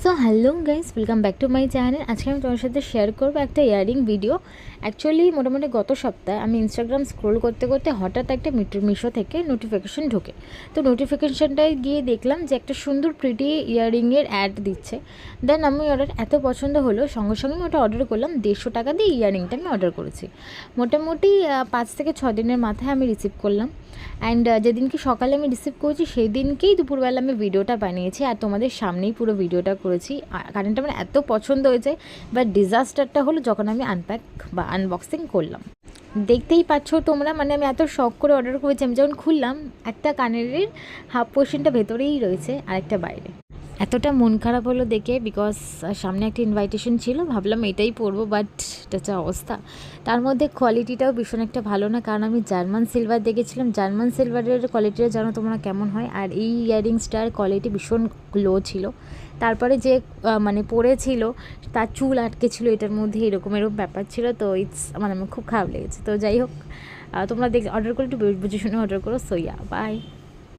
So hello guys, welcome back to my channel. আজকে আমি তোমার সাথে শেয়ার করবো একটা ইয়ারিং ভিডিও। অ্যাকচুয়ালি মোটামুটি গত সপ্তাহে আমি ইনস্টাগ্রাম স্ক্রোল করতে করতে হঠাৎ একটা মিশো থেকে নোটিফিকেশন ঢোকে। তো নোটিফিকেশনটায় গিয়ে দেখলাম যে একটা সুন্দর প্রিটি ইয়ারিংয়ের অ্যাড দিচ্ছে। দেন আমি অর্ডার এত পছন্দ হলো, সঙ্গে সঙ্গে ওটা অর্ডার করলাম। 150 টাকা দিয়ে ইয়ারিংটা আমি অর্ডার করেছি। মোটামুটি 5 থেকে 6 দিনের মাথায় আমি রিসিভ করলাম। অ্যান্ড যেদিনকে সকালে আমি রিসিভ করেছি সেই দিনকেই দুপুরবেলা আমি ভিডিওটা বানিয়েছি আর তোমাদের সামনেই পুরো ভিডিওটা করেছি। কারেন্টটা আমার এত পছন্দ হয়েছে, বাট ডিজাস্টারটা হলো যখন আমি আনপ্যাক বা আনবক্সিং করলাম। দেখতেই পাচ্ছ তোমরা, মানে আমি এত শখ করে অর্ডার করেছি। আমি যখন খুললাম, একটা কানের হাফ পোর্শনটা ভেতরেই রয়েছে আর একটা বাইরে। এতটা মন খারাপ হলো দেখে, বিকজ সামনে একটা ইনভাইটেশন ছিল, ভাবলাম এটাই পরবো, বাট এটা যা অবস্থা। তার মধ্যে কোয়ালিটিটাও ভীষণ একটা ভালো না, কারণ আমি জার্মান সিলভার দেখেছিলাম। জার্মান সিলভারের কোয়ালিটিটা জানো তোমরা কেমন হয়, আর এই ইয়াররিংসটার কোয়ালিটি ভীষণ লো ছিল। তারপরে যে মানে পরেছিল তার চুল আটকে ছিল এটার মধ্যে, এরকম ব্যাপার ছিল। তো মানে আমার খুব খারাপ লেগেছে। তো যাই হোক, তোমরা অর্ডার করে একটু বুঝে শুনে অর্ডার করো। So yeah, by.